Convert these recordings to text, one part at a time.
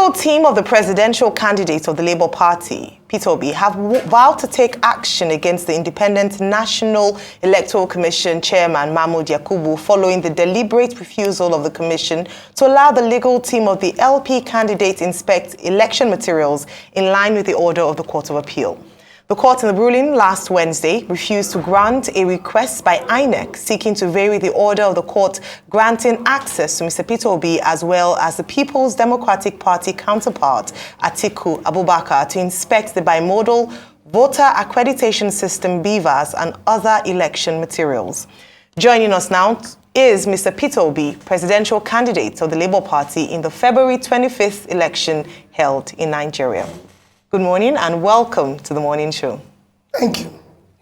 legal team of the presidential candidate of the Labour Party, Peter Obi, have vowed to take action against the Independent National Electoral Commission Chairman Mahmood Yakubu following the deliberate refusal of the Commission to allow the legal team of the LP candidate inspect election materials in line with the order of the Court of Appeal. The court in the ruling last Wednesday refused to grant a request by INEC seeking to vary the order of the court granting access to Mr. Peter Obi as well as the People's Democratic Party counterpart, Atiku Abubakar, to inspect the bimodal voter accreditation system BVAS and other election materials. Joining us now is Mr. Peter Obi, presidential candidate of the Labour Party in the February 25th election held in Nigeria. Good morning and welcome to the morning show. Thank you.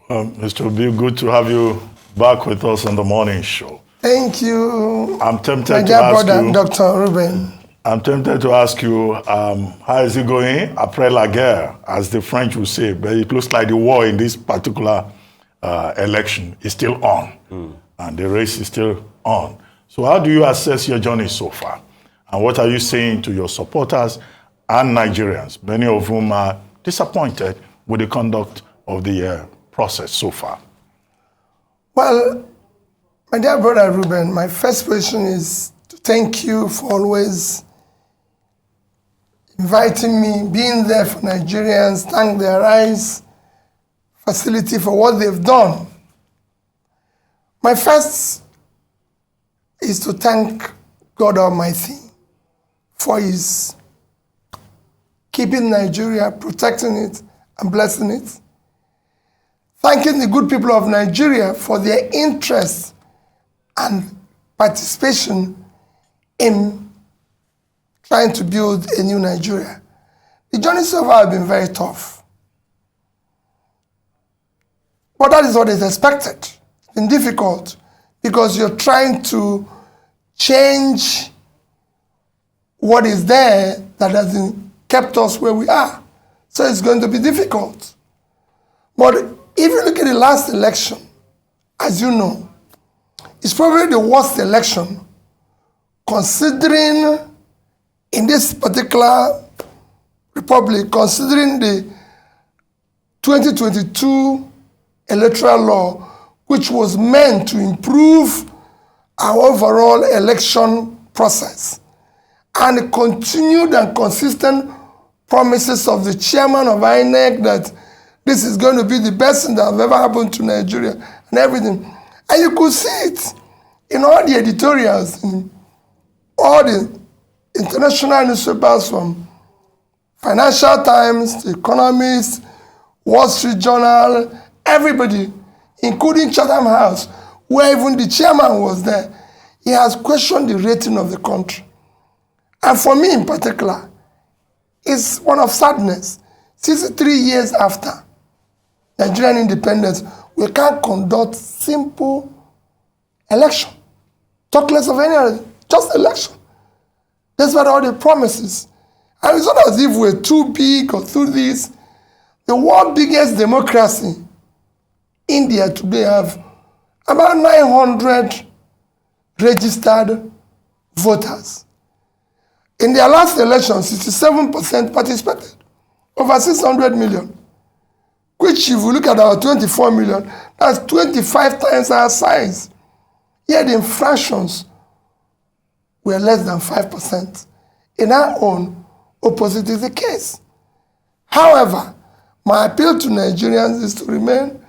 Mr. Obi, good to have you back with us on the morning show. Thank you. I'm tempted my to dear ask brother, you, Dr. Ruben. I'm tempted to ask you, how is it going? Après la guerre, as the French would say, but it looks like the war in this particular election is still on, and the race is still on. So how do you assess your journey so far? And what are you saying to your supporters and Nigerians, many of whom are disappointed with the conduct of the process so far? Well, my dear brother Ruben, my first question is to thank you for always inviting me, being there for Nigerians, thank the Arise facility for what they've done. My first is to thank God Almighty for His keeping Nigeria, protecting it, and blessing it. Thanking the good people of Nigeria for their interest and participation in trying to build a new Nigeria. The journey so far has been very tough. But that is what is expected. It's been difficult because you're trying to change what is there that hasn't kept us where we are. So it's going to be difficult. But if you look at the last election, as you know, it's probably the worst election considering in this particular republic, considering the 2022 electoral law, which was meant to improve our overall election process, and the continued and consistent promises of the chairman of INEC that this is going to be the best thing that has ever happened to Nigeria and everything. And you could see it in all the editorials, in all the international newspapers from Financial Times, The Economist, Wall Street Journal, everybody, including Chatham House, where even the chairman was there. He has questioned the rating of the country. And for me in particular, it's one of sadness. 63 years after Nigerian independence, we can't conduct simple election. Talk less of any other, just election. That's what all the promises. And it's not as if we're too big or too this. The world's biggest democracy, India today, have about 900 registered voters. In their last election, 67% participated, over 600 million, which if we look at our 24 million, that's 25 times our size. Yet the infractions were less than 5%. In our own, opposite is the case. However, my appeal to Nigerians is to remain,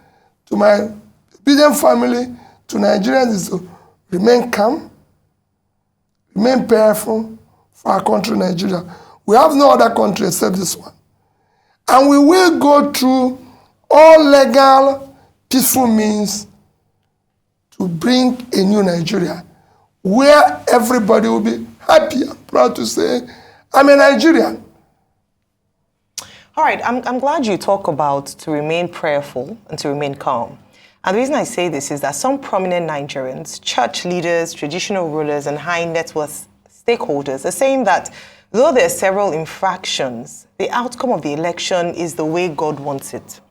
to my obedient family, to Nigerians is to remain calm, remain prayerful, for our country, Nigeria. We have no other country except this one. And we will go through all legal, peaceful means to bring a new Nigeria, where everybody will be happy and proud to say, I'm a Nigerian. All right, I'm glad you talk about to remain prayerful and to remain calm. And the reason I say this is that some prominent Nigerians, church leaders, traditional rulers, and high net worth stakeholders are saying that though there are several infractions, the outcome of the election is the way God wants it,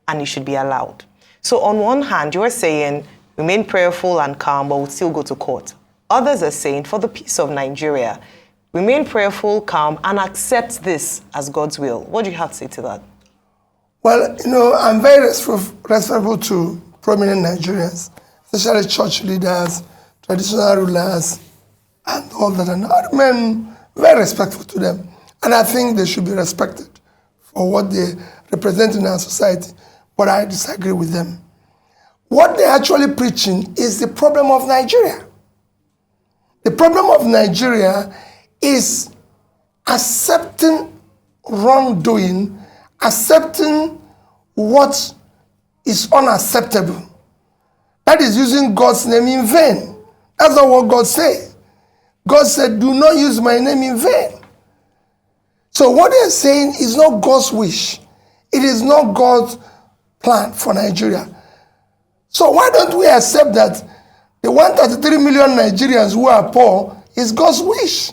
and it should be allowed. So on one hand, you're saying remain prayerful and calm, but we'll still go to court. Others are saying for the peace of Nigeria, remain prayerful, calm, and accept this as God's will. What do you have to say to that? Well, I'm very respectful to prominent Nigerians, especially church leaders, traditional rulers, and all that. And I remain very respectful to them. And I think they should be respected for what they represent in our society. But I disagree with them. What they're actually preaching is the problem of Nigeria. The problem of Nigeria is accepting wrongdoing, accepting what is unacceptable. That is using God's name in vain. That's not what God said. God said, do not use my name in vain. So what they're saying is not God's wish. It is not God's plan for Nigeria. So why don't we accept that the 133 million Nigerians who are poor is God's wish?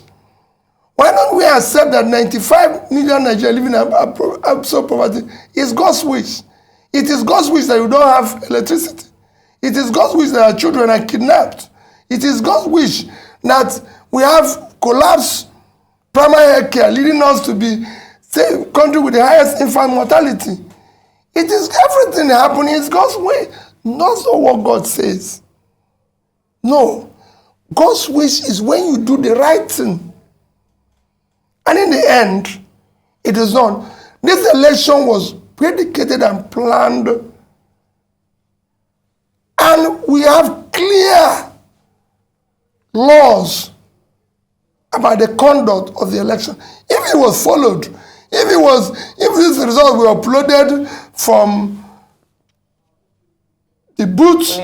Why don't we accept that 95 million Nigerians living in absolute poverty is God's wish? It is God's wish that you don't have electricity. It is God's wish that our children are kidnapped. It is God's wish that we have collapsed primary health care, leading us to be the country with the highest infant mortality. It is everything happening. It's God's way. Not what God says. No. God's wish is when you do the right thing. And in the end, it is not. This election was predicated and planned. And we have clear laws about the conduct of the election. If it was followed, if these results were uploaded from the booth,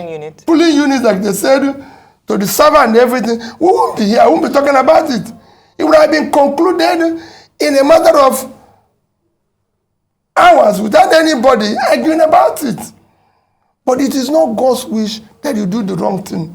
polling unit, like they said, to the server and everything, we won't be here. I won't be talking about it. It would have been concluded in a matter of hours without anybody arguing about it. But it is not God's wish that you do the wrong thing.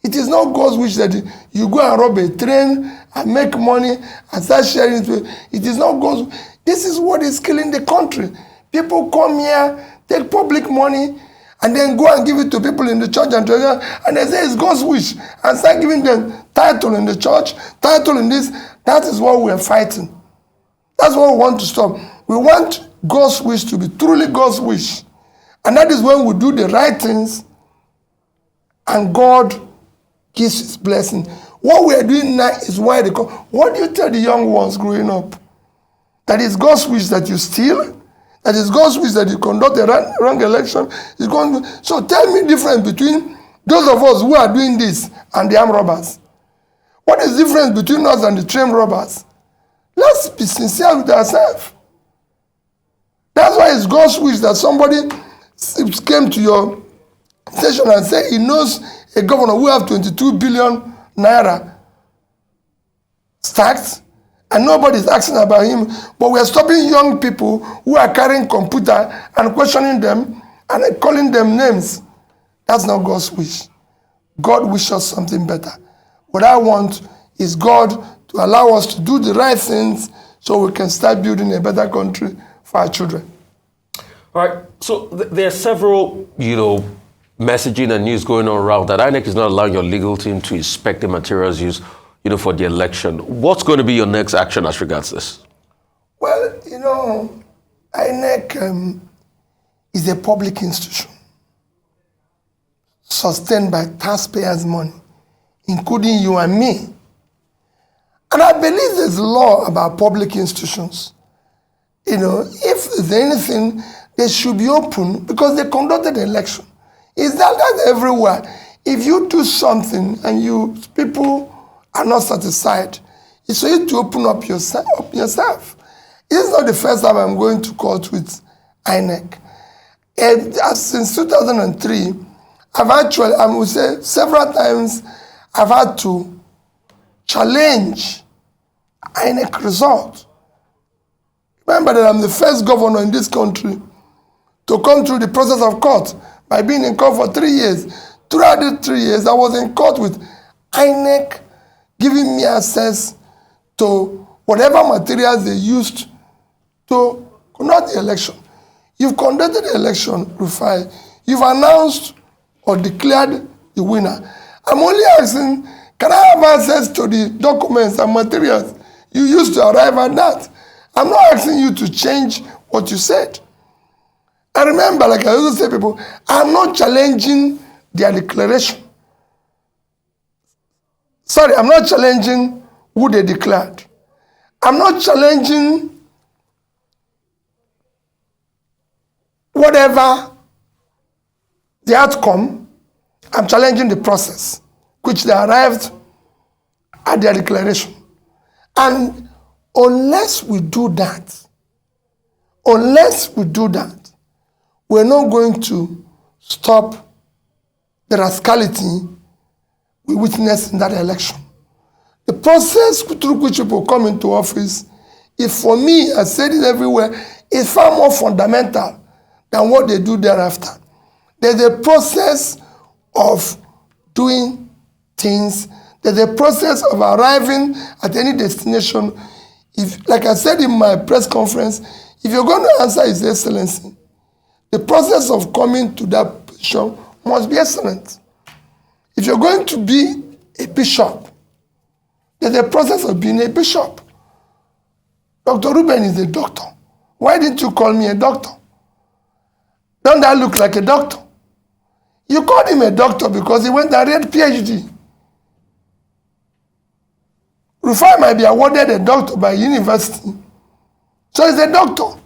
It is not God's wish that you go and rob a train and make money and start sharing it. It is not God's wish. This is what is killing the country. People come here, take public money, and then go and give it to people in the church and treasure, and they say it's God's wish, and start giving them title in the church, title in this. That is what we are fighting. That's what we want to stop. We want God's wish to be truly God's wish. And that is when we do the right things, and God gives his blessing. What we are doing now is why they come. What do you tell the young ones growing up? That is God's wish that you steal? That is God's wish that you conduct a wrong election? So tell me the difference between those of us who are doing this and the armed robbers. What is the difference between us and the trained robbers? Let's be sincere with ourselves. That's why it's God's wish that somebody came to your station and said he knows a governor who have 22 billion naira stacked, and nobody is asking about him. But we are stopping young people who are carrying computer and questioning them and calling them names. That's not God's wish. God wishes something better. What I want is God to allow us to do the right things so we can start building a better country for our children. All right. So there are several, messaging and news going on around that INEC is not allowing your legal team to inspect the materials used, for the election. What's going to be your next action as regards this? Well, INEC is a public institution sustained by taxpayers' money, including you and me. And I believe there's law about public institutions. If there's anything, they should be open because they conducted the election. Is that everywhere? If you do something and people are not satisfied, it's for you to open up yourself. This is not the first time I'm going to court with INEC. And since 2003, I've actually, I would say several times, I've had to challenge INEC result. Remember that I'm the first governor in this country to come through the process of court by being in court for 3 years. Throughout the 3 years, I was in court with INEC giving me access to whatever materials they used to conduct the election. You've conducted the election, Rufai. You've announced or declared the winner. I'm only asking, can I have access to the documents and materials You used to arrive at that. I'm not asking you to change what you said. And remember, like I always say, people, I'm not challenging their declaration. Sorry, I'm not challenging who they declared. I'm not challenging whatever the outcome. I'm challenging the process which they arrived at their declaration. And unless we do that, we're not going to stop the rascality we witnessed in that election. The process through which people come into office is, for me, I said it everywhere, is far more fundamental than what they do thereafter. There's a process of doing things. There's a process of arriving at any destination. If, like I said in my press conference, if you're going to answer His Excellency, the process of coming to that position must be excellent. If you're going to be a bishop, there's a process of being a bishop. Dr. Ruben is a doctor. Why didn't you call me a doctor? Don't that look like a doctor? You called him a doctor because he went and read PhD. Rufai might be awarded a doctor by university. So he's a doctor.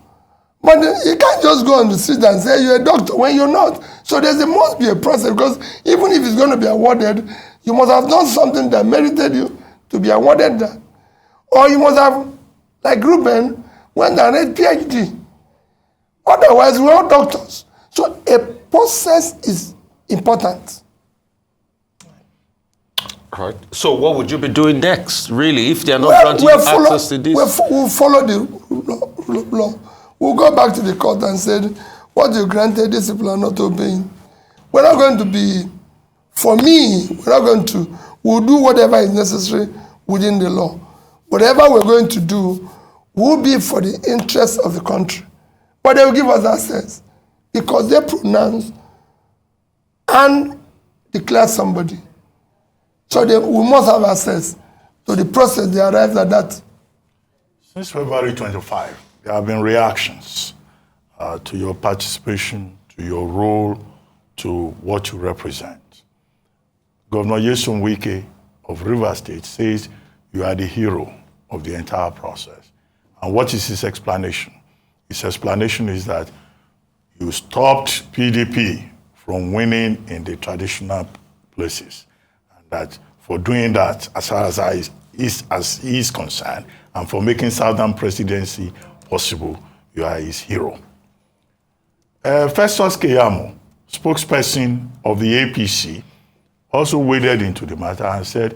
But you can't just go on the street and say you're a doctor when you're not. So there must be a process, because even if it's going to be awarded, you must have done something that merited you to be awarded that. Or you must have, like Ruben, went and read PhD. Otherwise, we're all doctors. So a process is important. All right. So what would you be doing next, really, if they're not granting you access to this? We'll follow the law. We'll go back to the court and say, what you granted, these people are not obeying. We're not going to be, for me, we'll do whatever is necessary within the law. Whatever we're going to do will be for the interest of the country. But they will give us access because they pronounce and declare somebody. So we must have access to the process they arrived at that. Since February 25, there have been reactions to your participation, to your role, to what you represent. Governor Nyesom Wike of Rivers State says you are the hero of the entire process. And what is his explanation? His explanation is that you stopped PDP from winning in the traditional places. And that for doing that, as far as he is concerned, and for making Southern presidency possible, you are his hero. Festus Keyamo, spokesperson of the APC, also waded into the matter and said,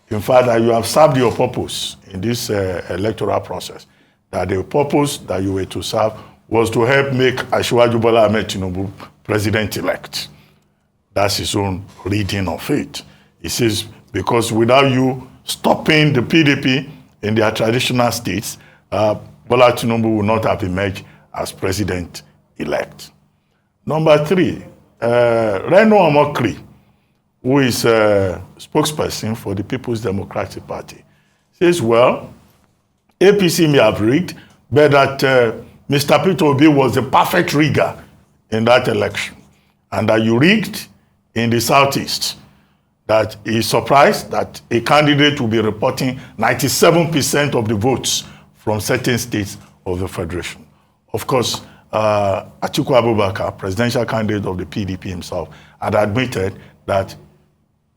in fact, that you have served your purpose in this electoral process, that the purpose that you were to serve was to help make Asiwaju Bola Ahmed Tinubu president-elect. That's his own reading of it. He says, because without you stopping the PDP in their traditional states, Bola Tinubu will not have emerged as president-elect. Number 3, Reno Omokri, who is a spokesperson for the People's Democratic Party, says, well, APC may have rigged, but that Mr. Peter Obi was the perfect rigger in that election, and that you rigged in the Southeast, that he is surprised that a candidate will be reporting 97% of the votes from certain states of the Federation. Of course, Atiku Abubakar, presidential candidate of the PDP himself, had admitted that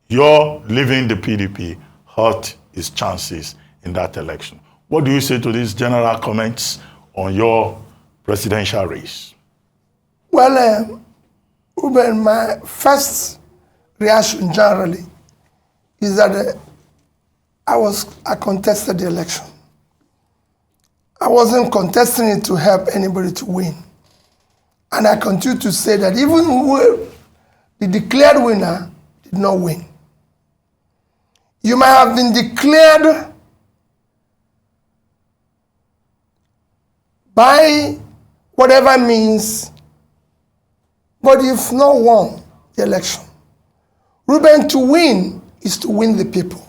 your leaving the PDP hurt his chances in that election. What do you say to these general comments on your presidential race? Well, Ruben, my first reaction generally is that I contested the election. I wasn't contesting it to help anybody to win. And I continue to say that even the declared winner did not win. You might have been declared by whatever means, but you've not won the election. Ruben, to win is to win the people.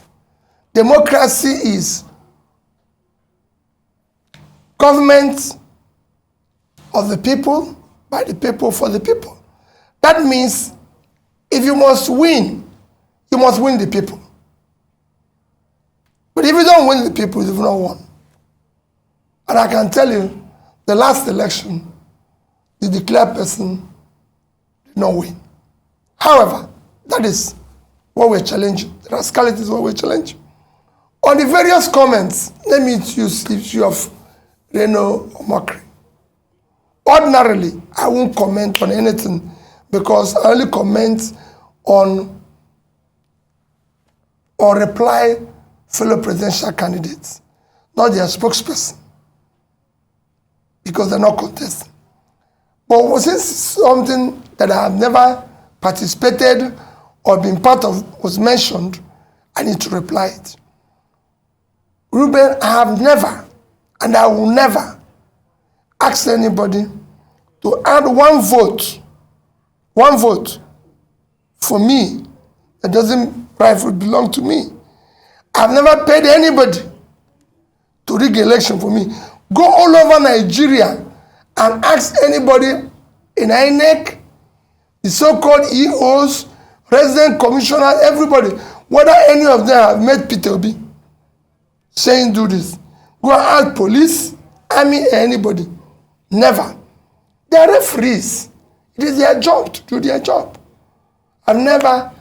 Democracy is government of the people, by the people, for the people. That means if you must win the people. But if you don't win the people, you've not won. And I can tell you, the last election, the declared person did not win. However, that is what we're challenging. The rascality is what we're challenging. On the various comments, let me use the issue of Reno or mockery. Ordinarily, I won't comment on anything because I only comment on or reply fellow presidential candidates, not their spokesperson, because they're not contesting. But since something that I have never participated or been part of was mentioned, I need to reply it. Ruben, I have never, and I will never, ask anybody to add one vote for me that doesn't rightfully belong to me. I've never paid anybody to rig election for me. Go all over Nigeria and ask anybody in INEC, the so-called EOs, resident commissioners, everybody, whether any of them have met Peter Obi saying do this. Go and ask police, army, anybody. Never. They are referees. It is their job to do their job. I've never.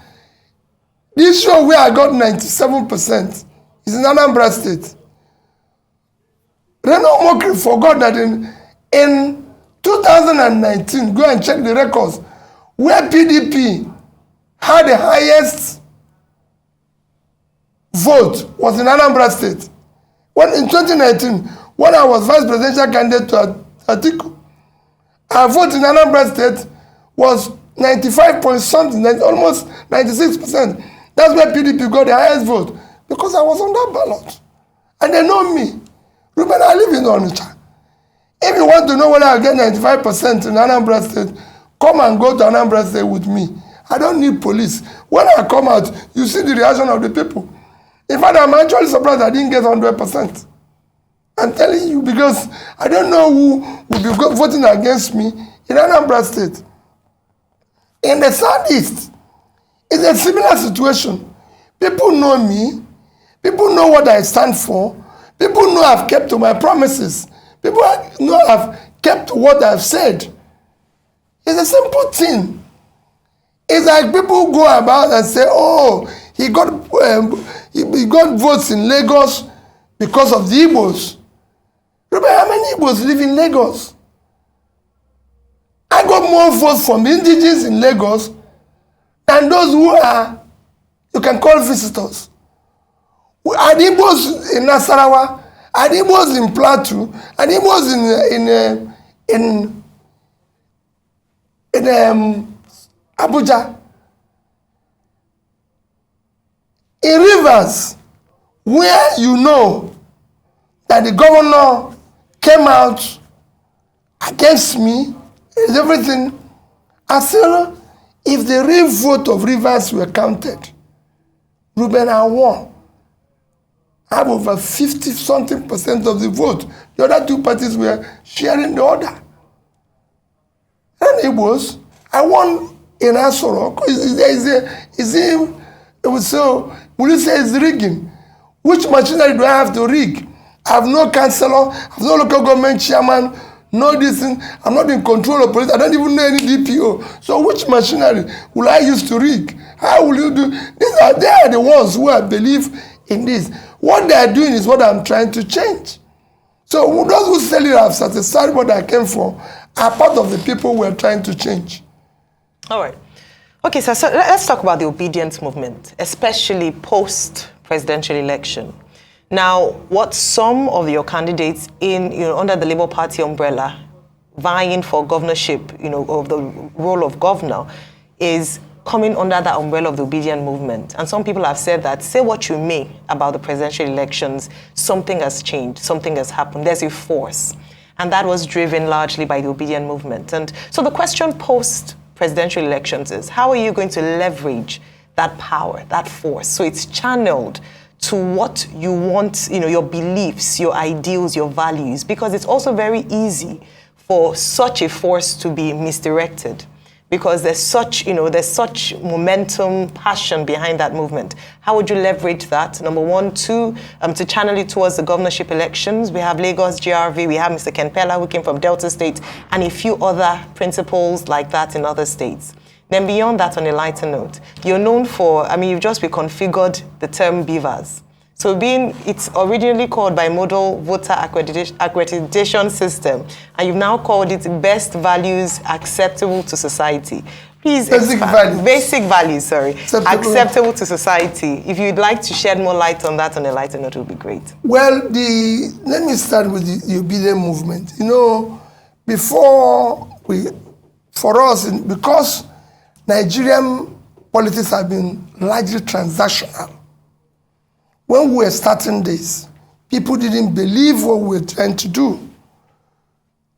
This show where I got 97% is in Anambra State. Reno Mokri forgot that in 2019, go and check the records, where PDP had the highest vote was in Anambra State. When in 2019, when I was vice presidential candidate to Atiku, our vote in Anambra State was 95 point something, almost 96%. That's where PDP got the highest vote, because I was on that ballot. And they know me. Ruben, I live in Onitsha. If you want to know whether I get 95% in Anambra State, come and go to Anambra State with me. I don't need police. When I come out, you see the reaction of the people. In fact, I'm actually surprised I didn't get 100%. I'm telling you, because I don't know who will be voting against me in Anambra State. In the Southeast, it's a similar situation. People know me. People know what I stand for. People know I've kept to my promises. People know I've kept what I've said. It's a simple thing. It's like people go about and say, oh, he got votes in Lagos because of the Igbos. Remember how many Igbos live in Lagos? I got more votes from the indigenes in Lagos than those who are, you can call visitors. Are the Igbos in Nasarawa? Are the Igbos in Plateau? Are the Igbos in Abuja? In Rivers, where you know that the governor came out against me, is everything. I said, if the real vote of Rivers were counted, Ruben, I won. I have over 50-something% of the vote. The other two parties were sharing the order. And it was, I won in Asoro. So, will you say it's rigging? Which machinery do I have to rig? I have no councillor, I have no local government chairman, no this thing. I'm not in control of police. I don't even know any DPO. So which machinery will I use to rig? How will you do? They are the ones who I believe in this. What they are doing is what I'm trying to change. So those who say you have satisfied what I came for are part of the people we're trying to change. All right. Okay, so let's talk about the obedience movement, especially post-presidential election. Now, what some of your candidates under the Labour Party umbrella vying for governorship, of the role of governor, is coming under that umbrella of the obedient movement. And some people have said that, say what you may about the presidential elections, something has changed, something has happened, there's a force. And that was driven largely by the obedient movement. And so the question post-presidential elections is, how are you going to leverage that power, that force, so it's channeled to what you want, your beliefs, your ideals, your values, because it's also very easy for such a force to be misdirected, because there's such momentum, passion behind that movement. How would you leverage that? Number one. Two, to channel it towards the governorship elections. We have Lagos GRV, we have Mr. Ken Pella, who came from Delta State, and a few other principles like that in other states. Then beyond that, on a lighter note, you're known for, you've just reconfigured the term beavers. So it's originally called Bimodal Voter Accreditation System, and you've now called it Best Values Acceptable to Society. Please Basic values, sorry. Acceptable to society. If you'd like to shed more light on that on a lighter note, it would be great. Well, let me start with the obedient movement. Because Nigerian politics have been largely transactional. When we were starting this, people didn't believe what we were trying to do.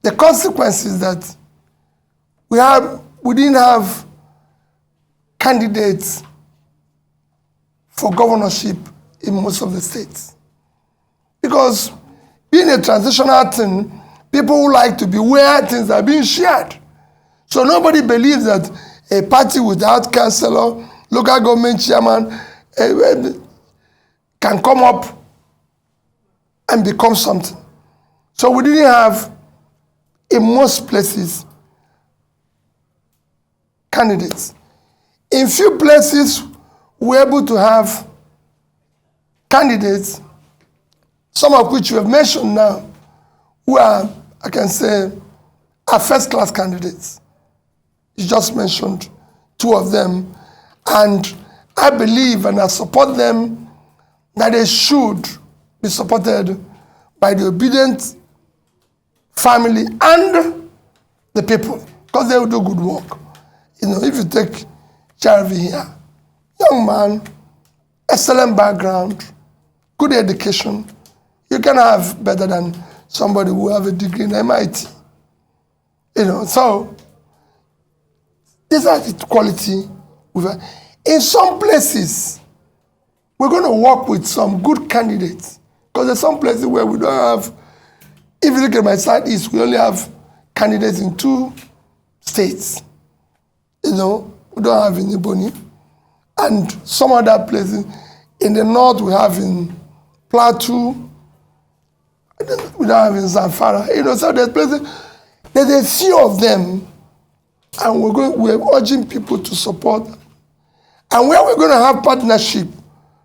The consequence is that we didn't have candidates for governorship in most of the states. Because being a transitional thing, people who like to be where things are being shared. So nobody believes that a party without councillor, local government chairman, can come up and become something. So we didn't have, in most places, candidates. In few places, we were able to have candidates, some of which you have mentioned now, who are, I can say, are first-class candidates. You just mentioned two of them, and I believe and I support them that they should be supported by the obedient family and the people, because they will do good work. If you take Jarvi here, young man, excellent background, good education, you can have better than somebody who have a degree in MIT. So these are the quality. In some places, we're going to work with some good candidates, because there's some places where we don't have, if you look at my southeast, we only have candidates in 2 states. We don't have in Iboni. And some other places, in the north we have in Plateau, we don't have in Zamfara. So there's places, there's a few of them, and we're urging people to support. And where we're going to have partnership,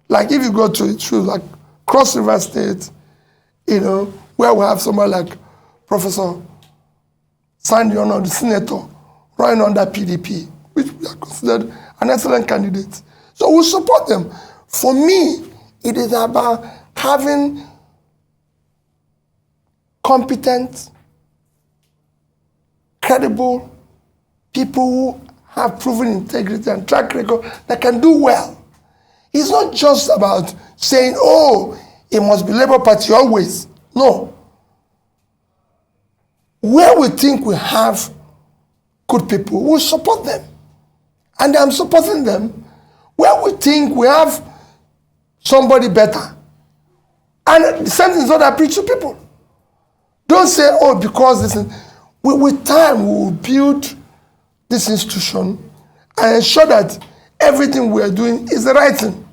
like if you go to issues like Cross River State, where we have someone like Professor Sandy Ono, the senator, running under PDP, which we are considered an excellent candidate. So we support them. For me, it is about having competent, credible people who have proven integrity and track record that can do well. It's not just about saying, it must be Labour Party always. No. Where we think we have good people, we support them. And I'm supporting them. Where we think we have somebody better. And the same thing is what I preach to people. Don't say, because this is... With time, we will build this institution and ensure that everything we are doing is the right thing.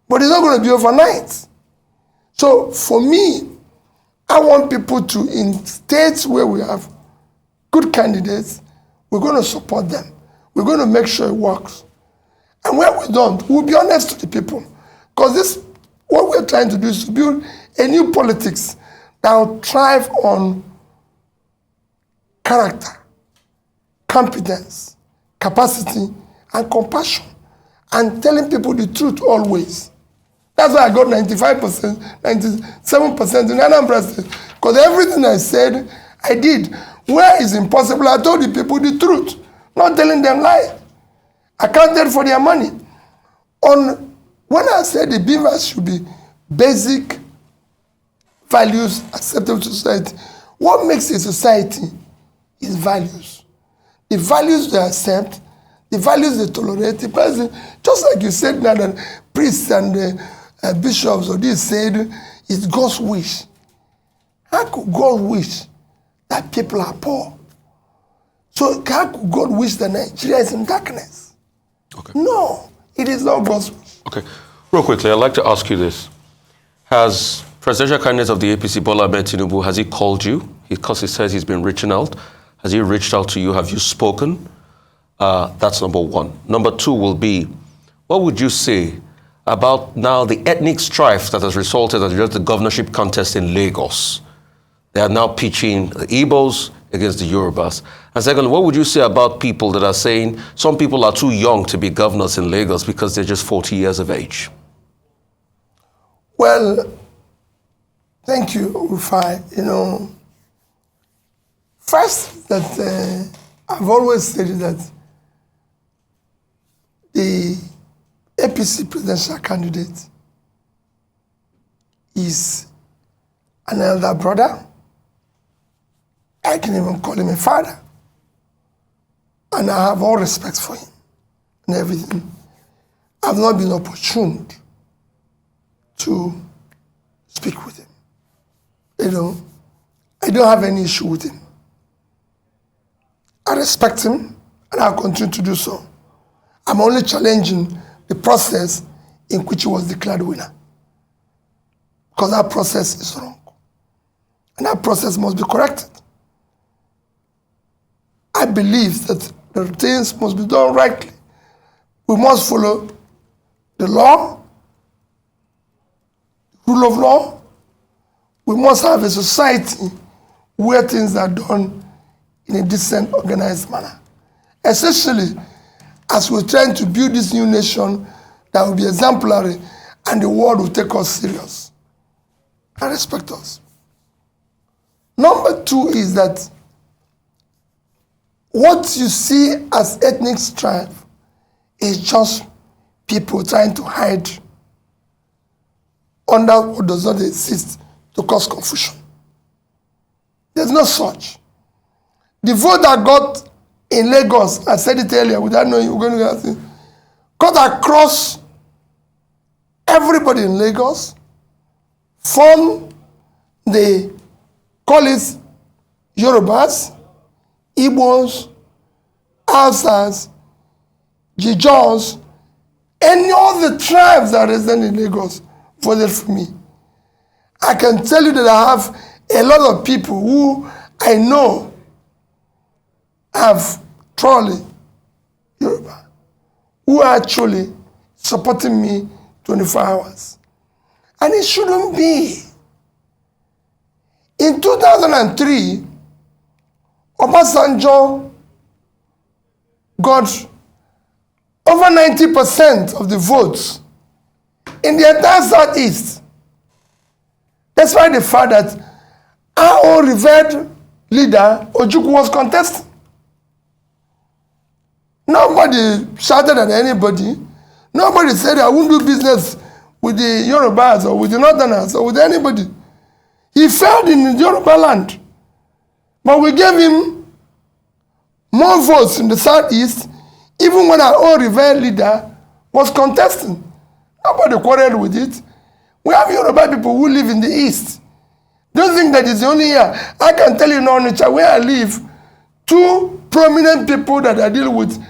But it's not going to be overnight. So for me, I want people to, in states where we have good candidates, we're going to support them. We're going to make sure it works. And where we don't, we'll be honest to the people. Because what we're trying to do is to build a new politics that will thrive on character, competence, capacity, and compassion, and telling people the truth always. That's why I got 95%, 97% in Anambra State. Because everything I said, I did. Where it's impossible, I told the people the truth, not telling them lies. I counted for their money. When I said the beavers should be basic values acceptable to society, what makes a society is values. The values they accept, the values they tolerate, just like you said now that priests and bishops or this said it's God's wish. How could God wish that people are poor? So how could God wish that Nigeria is in darkness? Okay. No, it is not God's wish. Okay. Real quickly, I'd like to ask you this. Has presidential candidate of the APC, Bola Ahmed Tinubu, has he called you? Because he says he's been reaching out. Has he reached out to you? Have you spoken? That's number one. Number two will be, what would you say about now the ethnic strife that has resulted in just the governorship contest in Lagos? They are now pitching the Igbos against the Yorubas. And secondly, what would you say about people that are saying some people are too young to be governors in Lagos because they're just 40 years of age? Well, thank you, Rufai. First, that I've always said that the APC presidential candidate is an elder brother. I can even call him a father. And I have all respect for him and everything. I've not been opportune to speak with him. I don't have any issue with him. I respect him, and I'll continue to do so. I'm only challenging the process in which he was declared winner. Because that process is wrong. And that process must be corrected. I believe that the things must be done rightly. We must follow the law, rule of law. We must have a society where things are done in a decent, organized manner. Especially as we're trying to build this new nation that will be exemplary and the world will take us serious and respect us. Number two is that what you see as ethnic strife is just people trying to hide under what does not exist to cause confusion. There's no such. The vote that got in Lagos, I said it earlier without knowing you were going to ask it, got across everybody in Lagos from the, call it Yorubas, Igbos, Hausas, Jijons, any of the tribes that reside in Lagos voted for me. I can tell you that I have a lot of people who I know have truly Yoruba, who are actually supporting me 24 hours. And it shouldn't be. In 2003, Obasanjo got over 90% of the votes in the entire Southeast. That's why the fact that our own revered leader, Ojukwu, was contesting. Nobody shouted at anybody. Nobody said, I won't do business with the Yorubas or with the Northerners or with anybody. He failed in Yoruba land. But we gave him more votes in the Southeast, even when our own revered leader was contesting. Nobody quarreled with it. We have Yoruba people who live in the East. Don't think that it's only here. I can tell you in Onitsha, where I live, two prominent people that I deal with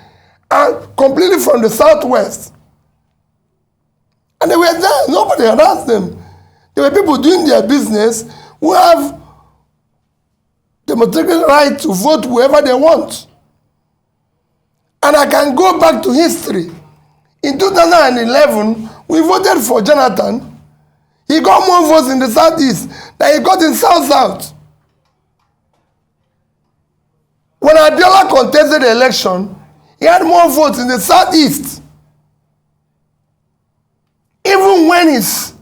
are completely from the Southwest. And they were there. Nobody had asked them. There were people doing their business who have democratic right to vote whoever they want. And I can go back to history. In 2011, we voted for Jonathan. He got more votes in the Southeast than he got in South-South. When Abiola contested the election, he had more votes in the Southeast. Even when his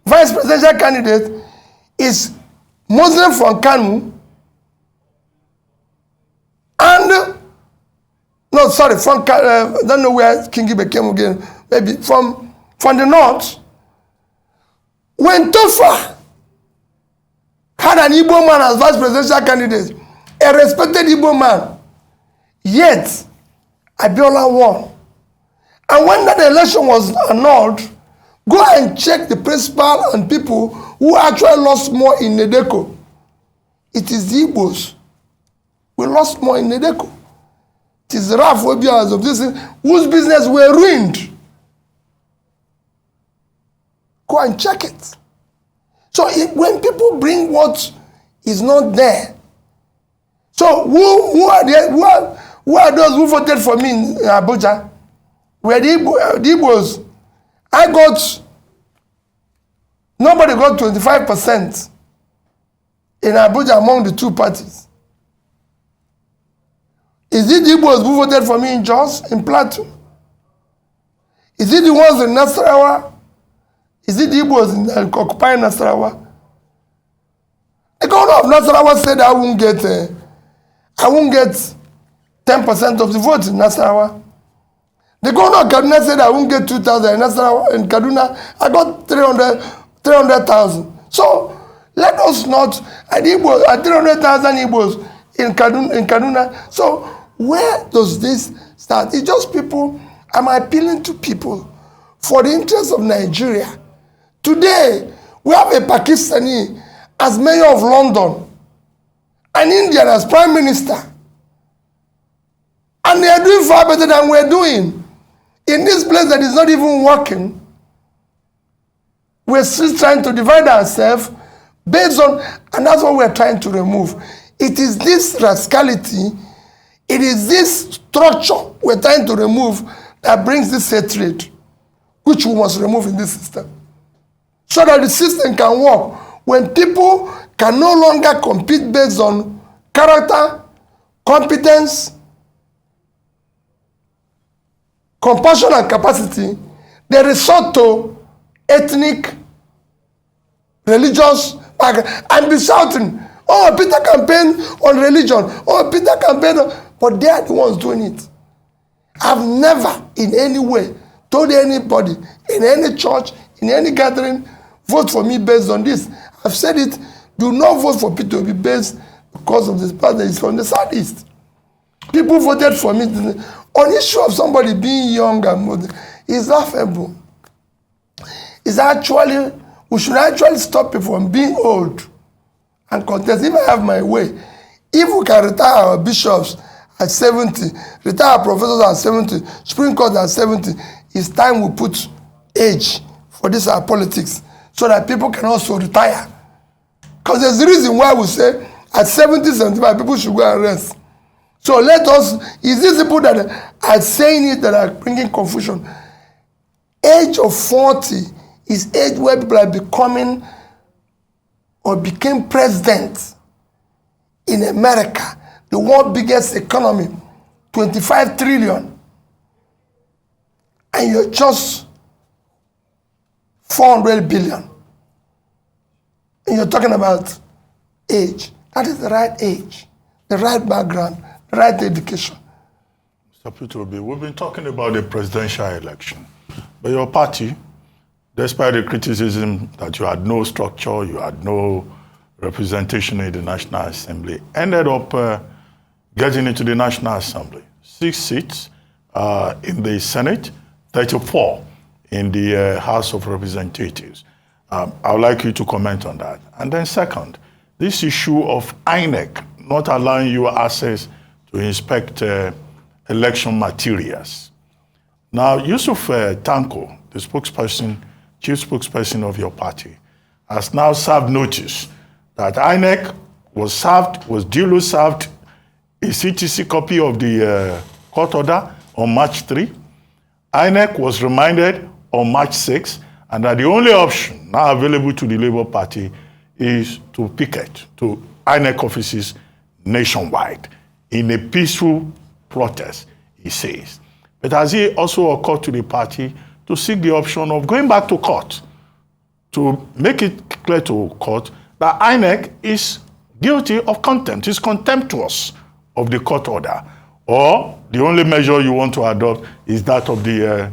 vice presidential candidate is Muslim from Kanu, and, no, sorry, from, I don't know where Kingi became again, maybe from the north. When Tofa had an Igbo man as vice presidential candidate, a respected Igbo man, yet Abiola won. And when that election was annulled, Go and check the principal and people who actually lost more in Nedeco. It is the Igbos. We lost more in Nedeco. It is the RAF of this whose business were ruined. Go and check it. So when people bring what is not there, so who are those who voted for me in Abuja? Were the Igbos? Nobody got 25% in Abuja among the two parties. Is it the Igbos who voted for me in Jos, in Plateau? Is it the ones in Nasarawa? Is it the Igbos in occupying Nasarawa? The governor of Nasarawa said I won't get 10% of the vote in Nasarawa. The governor of Kaduna said I won't get 2,000 in Nasarawa. In Kaduna, I got 300,000. So let us not, at 300,000 Igbos in Kaduna. So where does this start? It's just people, I'm appealing to people for the interest of Nigeria. Today, we have a Pakistani as mayor of London, an Indian as prime minister. And they are doing far better than we're doing. In this place that is not even working, we're still trying to divide ourselves based on, and that's what we're trying to remove. It is this rascality, it is this structure we're trying to remove that brings this hatred, which we must remove in this system. So that the system can work. When people can no longer compete based on character, competence, compassion and capacity, they resort to ethnic, religious, and be shouting, oh, Peter campaign on religion, oh, Peter campaign on, but they are the ones doing it. I've never in any way told anybody in any church, in any gathering, vote for me based on this. I've said it, do not vote for Peter to be based because of this part that is from the southeast. People voted for me on issue of somebody being young and modern. It's laughable. It's actually, we should actually stop people from being old and contest. If I have my way, if we can retire our bishops at 70, retire our professors at 70, Supreme Court at 70, it's time we put age for this our politics so that people can also retire. Because there's a reason why we say at 70, 75, people should go and rest. So let us, is these people that are saying it that are bringing confusion? Age of 40 is age where people are becoming or became president in America, the world's biggest economy, 25 trillion. And you're just 400 billion. And you're talking about age. That is the right age, the right background, the right education. Mr. Peter, we've been talking about the presidential election. But your party, despite the criticism that you had no structure, you had no representation in the National Assembly, ended up getting into the National Assembly. 6 seats in the Senate, 34 in the House of Representatives. I would like you to comment on that. And then second, this issue of INEC not allowing you access to inspect election materials. Now, Yusuf Tanko, the spokesperson, chief spokesperson of your party, has now served notice that INEC was duly served a CTC copy of the court order on March 3. INEC was reminded on March 6, and that the only option now available to the Labour Party is to picket to INEC offices nationwide in a peaceful protest, he says. But has it also occurred to the party to seek the option of going back to court to make it clear to court that INEC is guilty of contempt, is contemptuous of the court order, or the only measure you want to adopt is that of the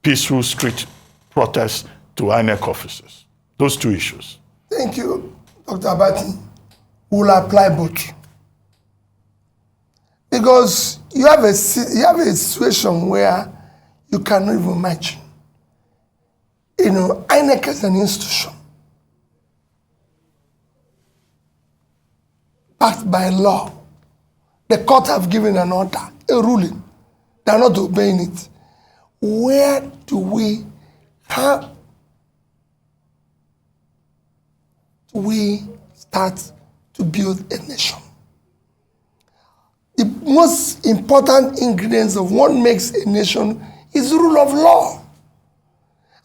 peaceful street protest to INEC offices? Those two issues. Thank you, Dr. Abati. We'll apply both. Because you have a situation where you cannot even imagine. INEC is an institution backed by law. The court have given an order, a ruling. They are not obeying it. Where do we start to build a nation? The most important ingredients of what makes a nation is the rule of law.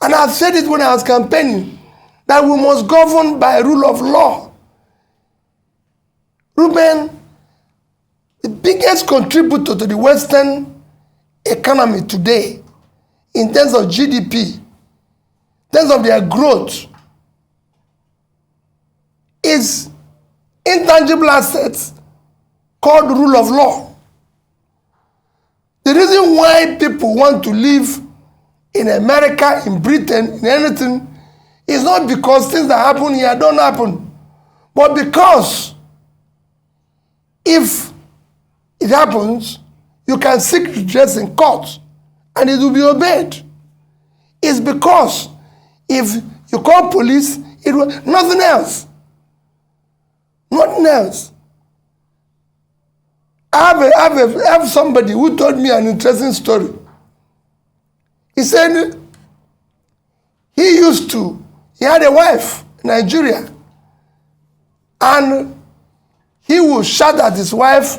And I said it when I was campaigning, that we must govern by rule of law. Ruben, the biggest contributor to the Western economy today, in terms of GDP, in terms of their growth, is intangible assets called rule of law. The reason why people want to live in America, in Britain, in anything, is not because things that happen here don't happen, but because if it happens, you can seek redress in court and it will be obeyed. It's because if you call police, it will nothing else. Nothing else. I have somebody who told me an interesting story. He said he had a wife in Nigeria, and he would shout at his wife,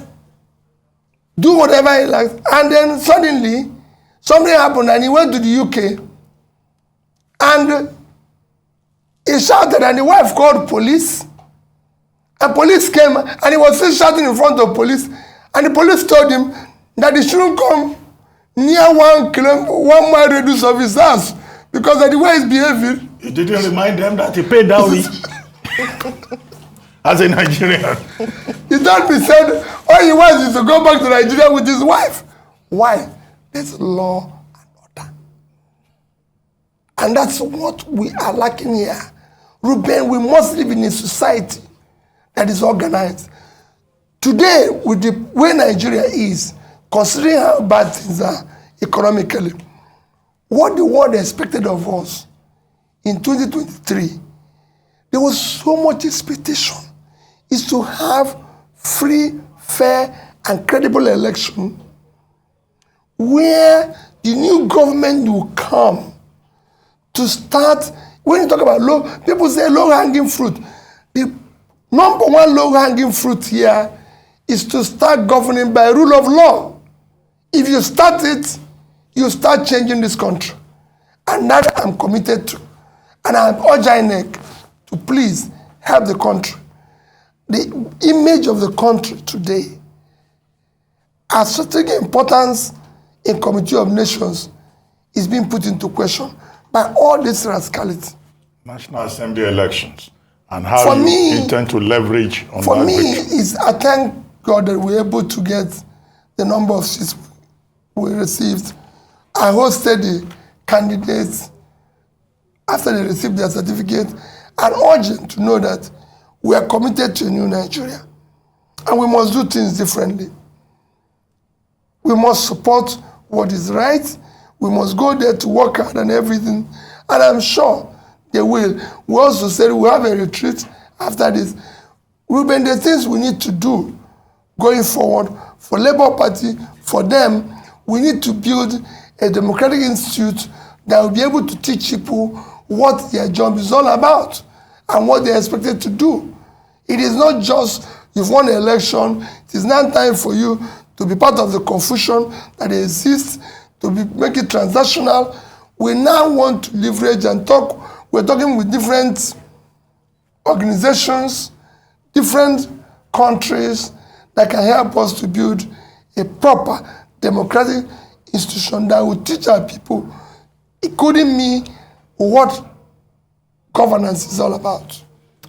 do whatever he likes, and then suddenly something happened and he went to the UK and he shouted and the wife called police, and police came and he was still shouting in front of police, and the police told him that he shouldn't come near 1 mile radius of his house because of the way he's behaving. You didn't remind them that he paid dowry as a Nigerian. He told me, said, all he wants is to go back to Nigeria with his wife. Why? There's law and order. And that's what we are lacking here. Ruben, we must live in a society that is organized. Today, with the way Nigeria is, considering how bad things are economically, what the world expected of us in 2023, there was so much expectation, is to have free, fair, and credible election where the new government will come to start. When you talk about people say low-hanging fruit. The number one low-hanging fruit here is to start governing by rule of law. If you start it, you start changing this country. And that I'm committed to. And I urge INEC to please help the country. The image of the country today, our strategic importance in Committee of Nations, is being put into question by all this rascality. National Assembly elections and how you intend to leverage on for that me, victory. I thank God that we're able to get the number of seats we received. I hosted the candidates after they received their certificate and urged them to know that we are committed to a new Nigeria. And we must do things differently. We must support what is right. We must go there to work hard and everything. And I'm sure they will. We also said we'll have a retreat after this. Ruben, the things we need to do going forward for Labour Party, for them, we need to build a democratic institute that will be able to teach people what their job is all about and what they're expected to do. It is not just you've won an election, it is now time for you to be part of the confusion that exists, to make it transactional. We now want to leverage and talk. We're talking with different organizations, different countries that can help us to build a proper democratic institution that will teach our people, including me, what governance is all about.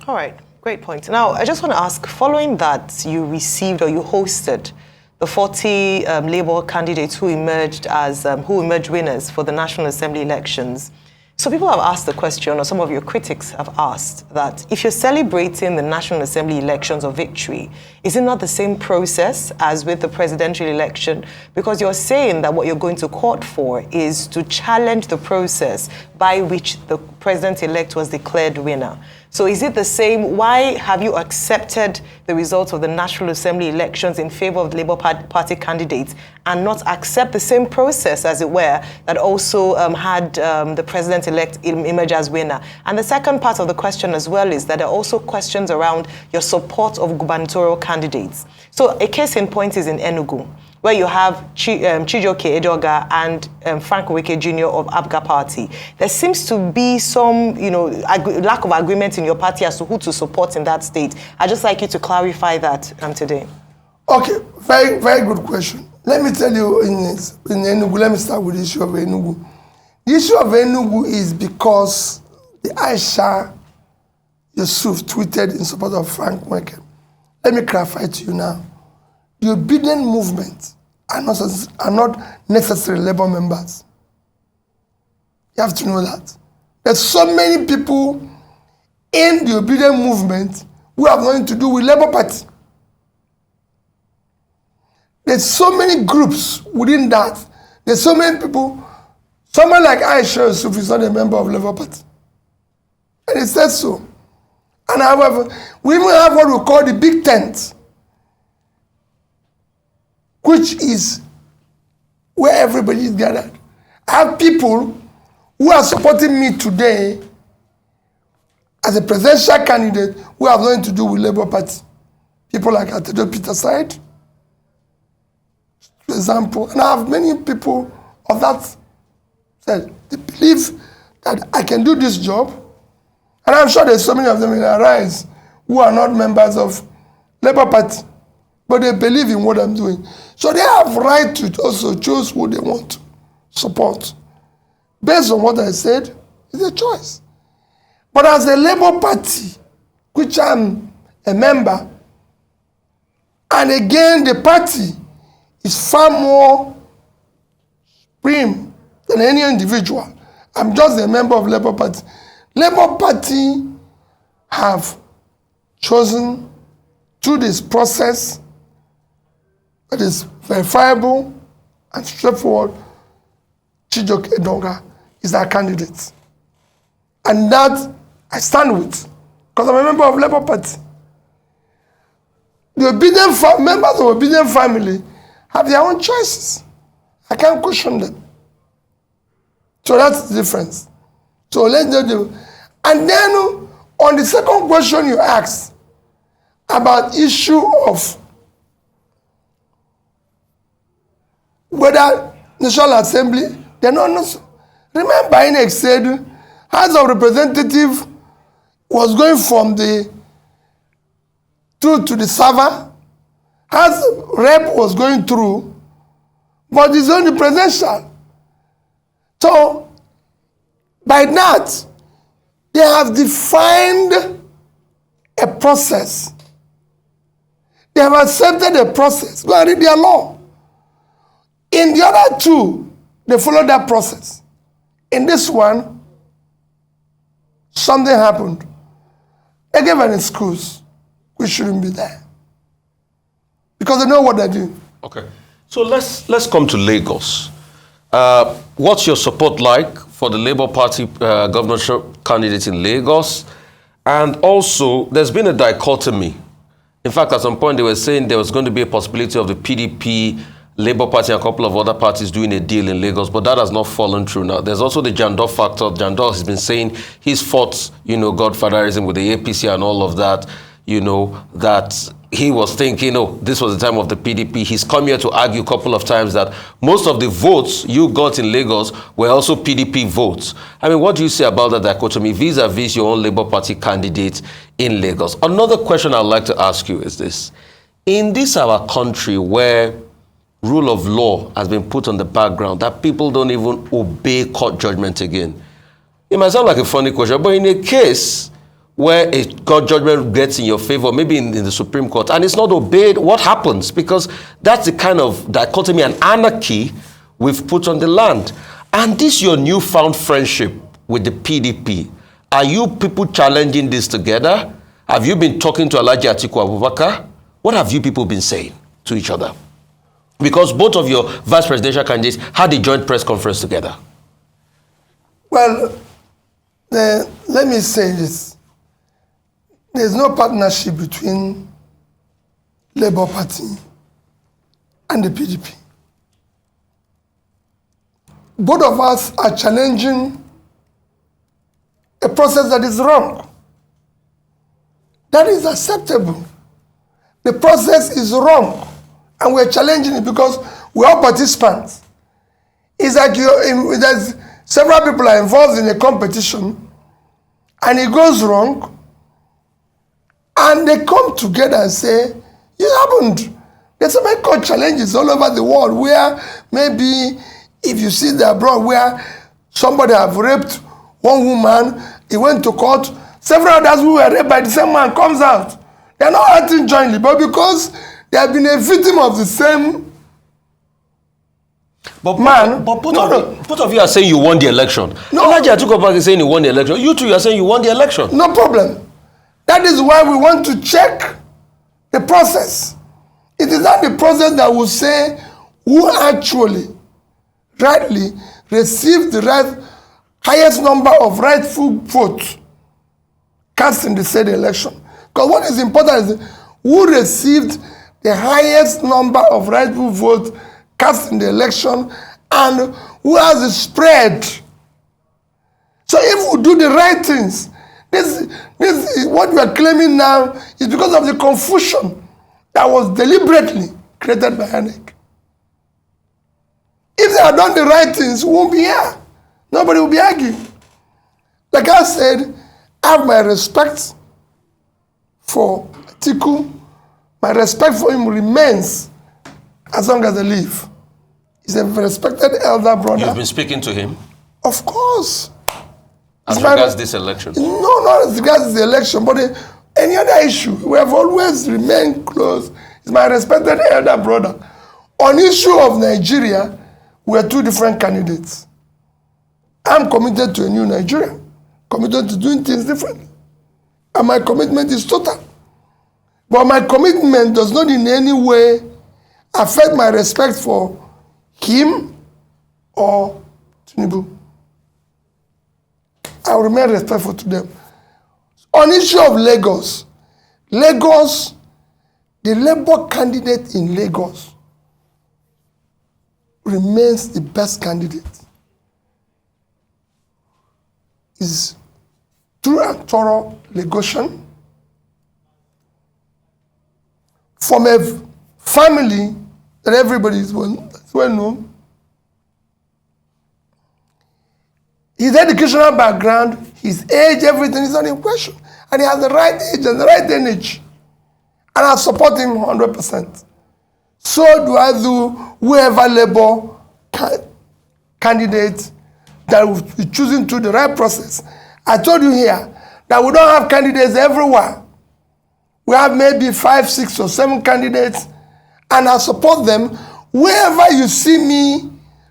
All right, great point. Now, I just want to ask, following that you received or you hosted the 40 Labour candidates who emerged winners for the National Assembly elections, So people have asked the question, or some of your critics have asked, that if you're celebrating the National Assembly elections of victory, is it not the same process as with the presidential election? Because you're saying that what you're going to court for is to challenge the process by which the president-elect was declared winner. So is it the same? Why have you accepted the results of the National Assembly elections in favor of the Labour Party candidates and not accept the same process, as it were, that also had the president-elect emerge as winner? And the second part of the question as well is that there are also questions around your support of gubernatorial candidates. So a case in point is in Enugu, where you have Chijioke Edoga and Frank Oweke Jr. of ABGA Party. There seems to be some, lack of agreement in your party as to who to support in that state. I'd just like you to clarify that today. Okay, very, very good question. Let me tell you in Enugu, let me start with the issue of Enugu. The issue of Enugu is because the Aisha Yusuf tweeted in support of Frank Oweke. Let me clarify to you now. The obedient movement are not necessarily Labour members. You have to know that. There's so many people in the obedient movement who have nothing to do with Labour Party. There's so many groups within that. There's so many people. Someone like Aisha Yusuf is not a member of Labour Party. And it says so. And however, we even have what we call the big tent, which is where everybody is gathered. I have people who are supporting me today as a presidential candidate who have nothing to do with Labour Party. People like Atedo Peter Side, for example, and I have many people of that said they believe that I can do this job, and I'm sure there's so many of them in Arise who are not members of Labour Party, but they believe in what I'm doing. So they have right to also choose who they want to support. Based on what I said, it's a choice. But as a Labour Party, which I'm a member, and again the party is far more supreme than any individual. I'm just a member of Labour Party. Labour Party have chosen through this process that is verifiable and straightforward, Chijioke Edoga is our candidate. And that I stand with, because I'm a member of Labour Party. The obedient members of the obedient family have their own choices. I can't question them. So that's the difference. So let's do. And then on the second question you asked about issue of whether National Assembly, they're not. Remember, INEC said House of Representative was going from through to the server, House Rep was going through, but it's only presidential. So, by that, they have defined a process. They have accepted a process. Go and read their law. In the other two, they followed that process. In this one, something happened. They gave an excuse. We shouldn't be there. Because they know what they're doing. Okay. So let's come to Lagos. What's your support like for the Labour Party governorship candidate in Lagos? And also, there's been a dichotomy. In fact, at some point, they were saying there was going to be a possibility of the PDP, Labour Party, and a couple of other parties doing a deal in Lagos, but that has not fallen through now. There's also the Jandor factor. Jandor has been saying he's fought, godfatherism with the APC and all of that, that he was thinking, this was the time of the PDP. He's come here to argue a couple of times that most of the votes you got in Lagos were also PDP votes. I mean, what do you say about that dichotomy vis-a-vis your own Labour Party candidate in Lagos? Another question I'd like to ask you is this. In this our country where rule of law has been put on the background, that people don't even obey court judgment again. It might sound like a funny question, but in a case where a court judgment gets in your favor, maybe in the Supreme Court, and it's not obeyed, what happens? Because that's the kind of dichotomy and anarchy we've put on the land. And this your newfound friendship with the PDP. Are you people challenging this together? Have you been talking to Alhaji Atiku Abubakar? What have you people been saying to each other? Because both of your vice presidential candidates had a joint press conference together. Well, let me say this. There's no partnership between Labour Party and the PDP. Both of us are challenging a process that is wrong. That is acceptable. The process is wrong, and we're challenging it because we're all participants. It's like there's several people are involved in a competition, and it goes wrong, and they come together and say, it happened. There's so many court challenges all over the world where maybe if you see the abroad where somebody have raped one woman, he went to court, several others who were raped by the same man comes out. They're not acting jointly, but because they have been a victim of the same man. But both of you are saying you won the election. No. Alhaji Atiku Abubakar is saying you won the election. You two are saying you won the election. No problem. That is why we want to check the process. It is not the process that will say who actually rightly received the highest number of rightful votes cast in the said election. Because what is important is who received the highest number of rightful votes cast in the election and who has the spread. So if we do the right things, this is what we are claiming now is because of the confusion that was deliberately created by INEC. If they had done the right things, we won't be here. Nobody will be arguing. Like I said, I have my respect for Atiku. My respect for him remains as long as I live. He's a respected elder brother. You've been speaking to him? Of course. As regards this election? No, not as regards the election, but any other issue. We have always remained close. He's my respected elder brother. On issue of Nigeria, we are two different candidates. I'm committed to a new Nigeria, committed to doing things differently. And my commitment is total. But my commitment does not in any way affect my respect for him or Tinubu. I will remain respectful to them. On issue of Lagos, the Labour candidate in Lagos remains the best candidate. Is through and thorough Lagosian, from a family that everybody is well known. His educational background, his age, everything is not in question. And he has the right age and the right energy. And I support him 100%. So do I do whoever Labour candidate that will be choosing through the right process. I told you here that we don't have candidates everywhere. We have maybe 5, 6, or 7 candidates, and I support them. Wherever you see me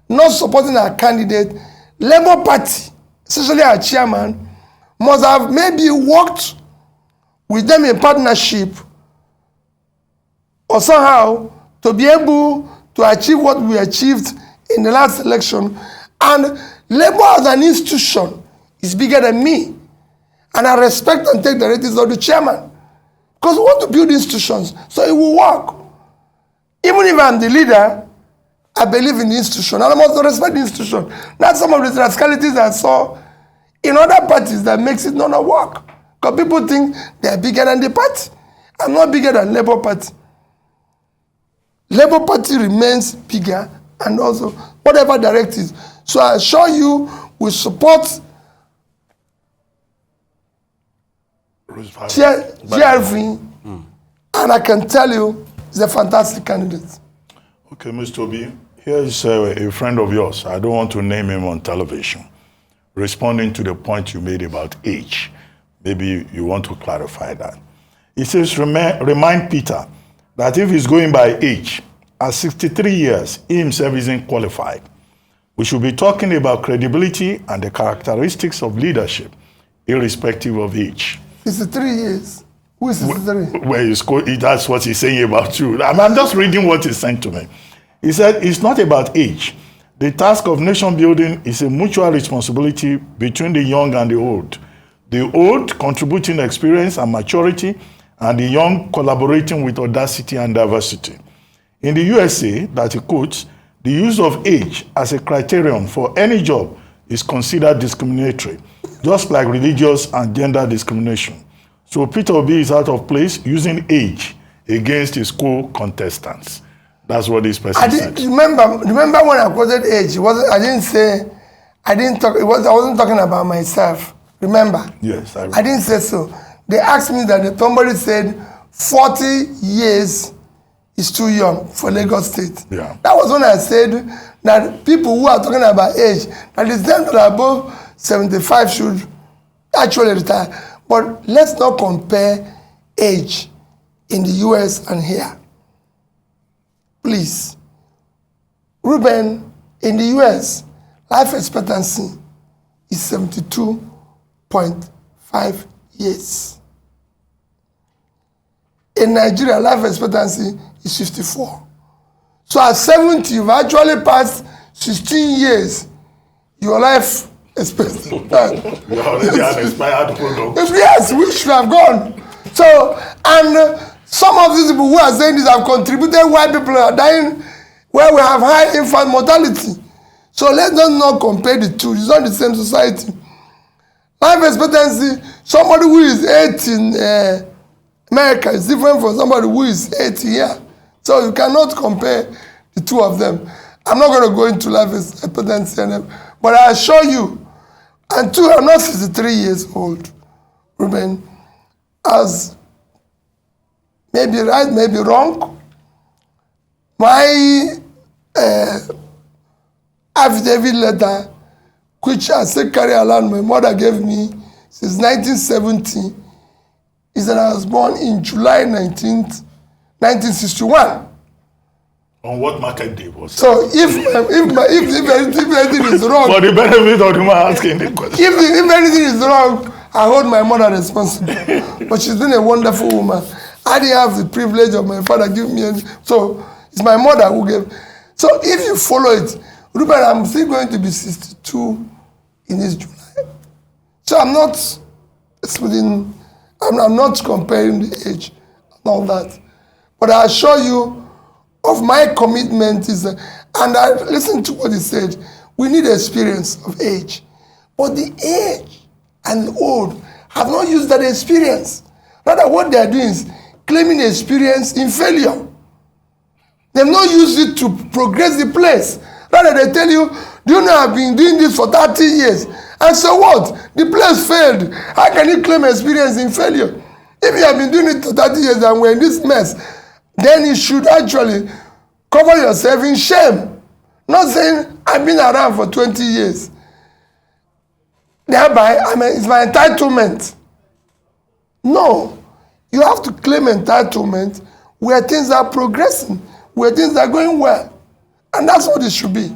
not supporting our candidate, Labour Party, especially our chairman, must have maybe worked with them in partnership or somehow to be able to achieve what we achieved in the last election. And Labour as an institution is bigger than me. And I respect and take the ratings of the chairman. Because we want to build institutions, so it will work. Even if I'm the leader, I believe in the institution, and I must respect the institution. Not some of the rascalities I saw in other parties that makes it not work. Because people think they're bigger than the party. I'm not bigger than Labour Party. Labour Party remains bigger, and also whatever directives. So I assure you, we support GRV, and I can tell you, he's a fantastic candidate. Okay, Mr. Obi, here is a friend of yours. I don't want to name him on television. Responding to the point you made about age. Maybe you want to clarify that. He says, remind Peter that if he's going by age, at 63 years, he himself isn't qualified We should be talking about credibility and the characteristics of leadership, irrespective of age. 63 years. Who is 63? That's what he's saying about you. I'm just reading what he sent to me. He said, it's not about age. The task of nation building is a mutual responsibility between the young and the old. The old contributing experience and maturity, and the young collaborating with audacity and diversity. In the USA, that he quotes, the use of age as a criterion for any job is considered discriminatory, just like religious and gender discrimination. So Peter Obi is out of place using age against his co-contestants. That's what this person said. Remember when I quoted age, I wasn't talking about myself. Remember? Yes, I didn't say so. They asked me that somebody said 40 years is too young for Lagos State. Yeah. That was when I said that people who are talking about age, that is them that are above 75 should actually retire. But let's not compare age in the US and here. Please. Ruben, in the US, life expectancy is 72.5 years. In Nigeria, life expectancy is 54. So at 70, you've actually passed 16 years. Your life expectancy. You already an expired product. Yes, we should have gone. So, and some of these people who are saying this have contributed why people are dying, where we have high infant mortality. So let's not compare the two. It's not the same society. Life expectancy, somebody who is 8 in America is different from somebody who is 80 here. So you cannot compare the two of them. I'm not going to go into life expectancy, but I assure you, and two, I'm not 63 years old, Ruben, as maybe right, maybe wrong. My affidavit letter, which I still carry around, my mother gave me since 1970, is that I was born in July 19th, 1961. On what market day was it? So if anything is wrong, For the benefit of the man asking the question. if anything is wrong, I hold my mother responsible. But she's been a wonderful woman. I didn't have the privilege of my father giving me any, so it's my mother who gave. So if you follow it, Ruben, I'm still going to be 62 in this July. So I'm not splitting, I'm not comparing the age and all that. But I assure you of my commitment is, and I listen to what he said, we need experience of age. But the age and the old have not used that experience. Rather, what they are doing is claiming experience in failure. They've not used it to progress the place. Rather, they tell you, do you know I've been doing this for 30 years? And so what? The place failed. How can you claim experience in failure? If you have been doing it for 30 years and we're in this mess, then you should actually cover yourself in shame. Not saying, I've been around for 20 years. Thereby, it's my entitlement. No. You have to claim entitlement where things are progressing, where things are going well. And that's what it should be.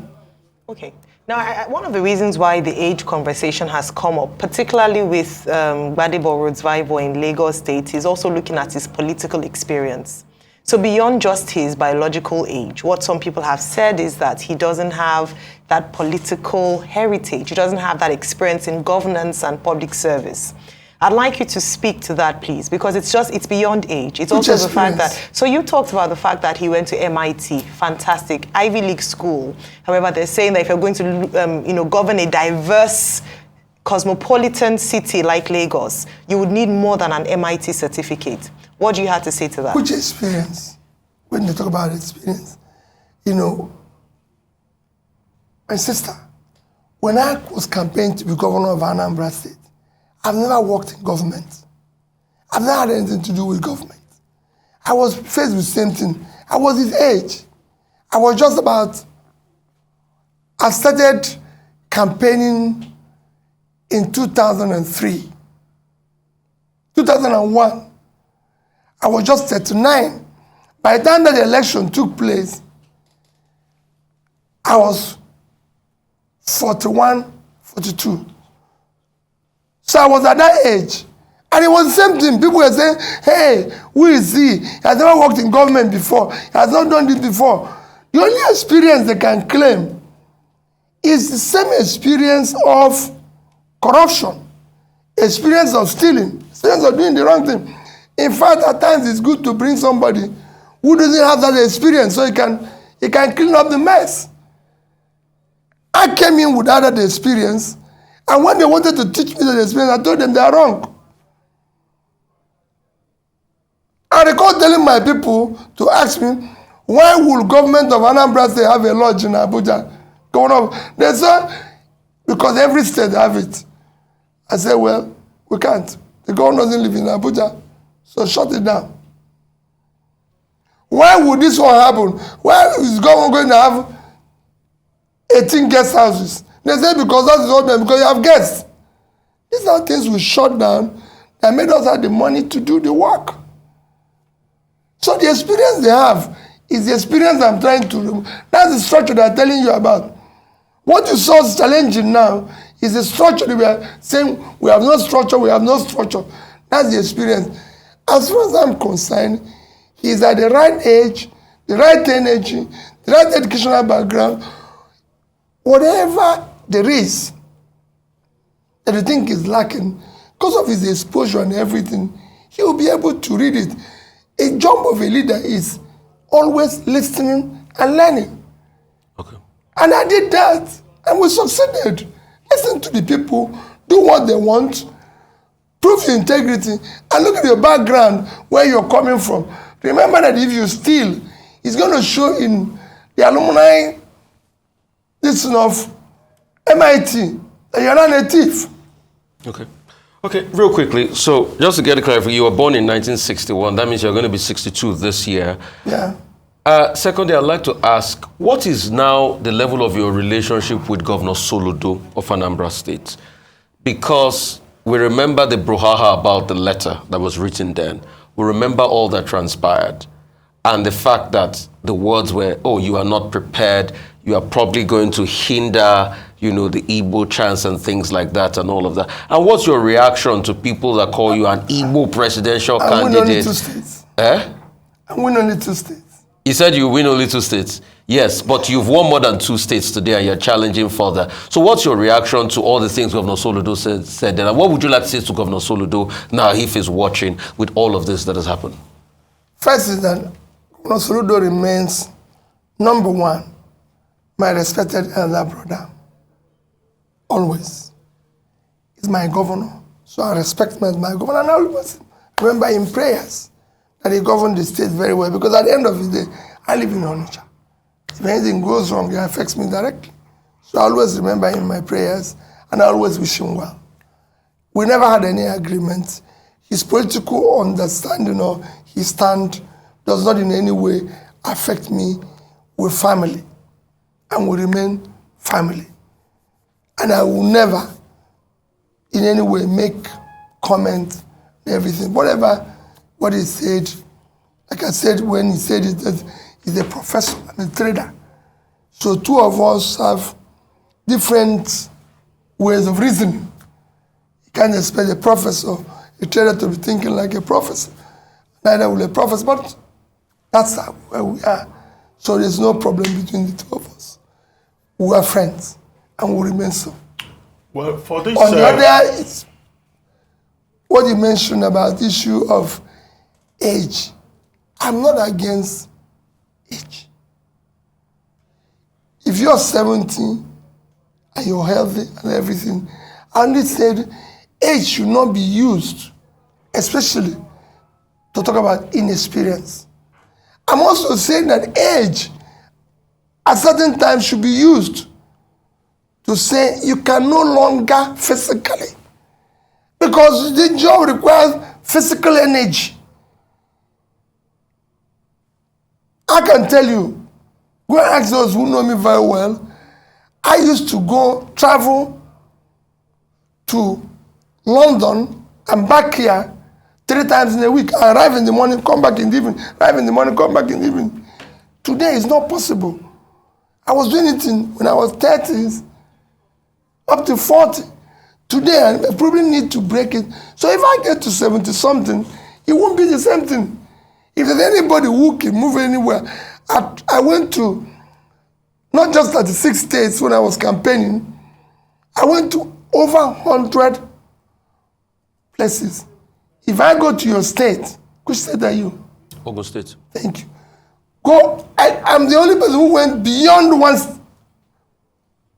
Okay. Now, one of the reasons why the age conversation has come up, particularly with Gbadebo Rodsvivo in Lagos State, is also looking at his political experience. So beyond just his biological age, what some people have said is that he doesn't have that political heritage. He doesn't have that experience in governance and public service. I'd like you to speak to that, please, because it's beyond age. It's also the fact that, so you talked about the fact that he went to MIT, fantastic, Ivy League school. However, they're saying that if you're going to, govern a diverse, cosmopolitan city like Lagos, you would need more than an MIT certificate. What do you have to say to that? Which experience? When they talk about experience, my sister, when I was campaigning to be governor of Anambra State, I've never worked in government. I've never had anything to do with government. I was faced with the same thing. I was his age. I was just about, I started campaigning in 2003. 2001. I was just 39. By the time that the election took place, I was 41, 42. So I was at that age. And it was the same thing. People were saying, hey, who is he? He has never worked in government before. He has not done this before. The only experience they can claim is the same experience of corruption, experience of stealing, experience of doing the wrong thing. In fact, at times it's good to bring somebody who doesn't have that experience so he can clean up the mess. I came in without that experience, and when they wanted to teach me that experience, I told them they are wrong. I recall telling my people to ask me, why will government of Anambra State have a lodge in Abuja? They said, because every state have it. I said, well, we can't. The government doesn't live in Abuja, so shut it down. Why would this one happen? Why is government going to have 18 guest houses? They said, because that's the government, because you have guests. These are things we shut down that made us have the money to do the work. So the experience they have is the experience I'm trying to remove. That's the structure that I'm telling you about. What you saw is challenging now is the structure that we are saying we have no structure, we have no structure. That's the experience. As far as I'm concerned, he's at the right age, the right energy, the right educational background. Whatever there is that you think is lacking, because of his exposure and everything, he will be able to read it. A job of a leader is always listening and learning. Okay. And I did that, and we succeeded. Listen to the people, do what they want, prove your integrity, and look at your background, where you're coming from. Remember that if you steal, it's going to show in the alumni listen of MIT that you're not a thief. Okay. Okay, real quickly, so just to get it clear, you were born in 1961. That means you're going to be 62 this year. Yeah. Secondly, I'd like to ask, what is now the level of your relationship with Governor Soludo of Anambra State? Because we remember the brouhaha about the letter that was written then. We remember all that transpired. And the fact that the words were, oh, you are not prepared, you are probably going to hinder, you know, the Igbo chance and things like that and all of that. And what's your reaction to people that call you an Igbo presidential candidate? I win only 2 states. Eh? I win only 2 states. You said you win only 2 states. Yes, but you've won more than 2 states today and you're challenging further. So what's your reaction to all the things Governor Soludo said? And what would you like to say to Governor Soludo now if he's watching with all of this that has happened? First is that Governor Soludo remains, number one, my respected elder brother. Always. He's my governor, so I respect him as my governor. And I always remember in prayers that he governed the state very well, because at the end of the day, I live in Onitsha. If anything goes wrong, it affects me directly. So I always remember him in my prayers, and I always wish him well. We never had any agreement. His political understanding or his stand does not in any way affect me. We're family, and we remain family. And I will never in any way make comment and everything. What he said, like I said when he said it, that he's a professor and a trader. So 2 of us have different ways of reasoning. You can't expect a professor, a trader to be thinking like a professor. Neither will a professor, but that's where we are. So there's no problem between the 2 of us. We are friends, and we remain so. Well, for this... On the other, it's what you mentioned about the issue of age. I'm not against age. If you're 70 and you're healthy and everything, I only said age should not be used, especially to talk about inexperience. I'm also saying that age at certain times should be used to say you can no longer physically, because the job requires physical energy. I can tell you, go and ask those who know me very well, I used to travel to London and back here 3 times in a week. I arrive in the morning, come back in the evening, arrive in the morning, come back in the evening. Today is not possible. I was doing it when I was 30s, up to 40. Today, I probably need to break it. So if I get to 70-something, it won't be the same thing. If there's anybody who can move anywhere, I went to not just 36 states when I was campaigning, I went to over 100 places. If I go to your state, which state are you? Ogun State. Thank you. Go. I'm the only person who went beyond one.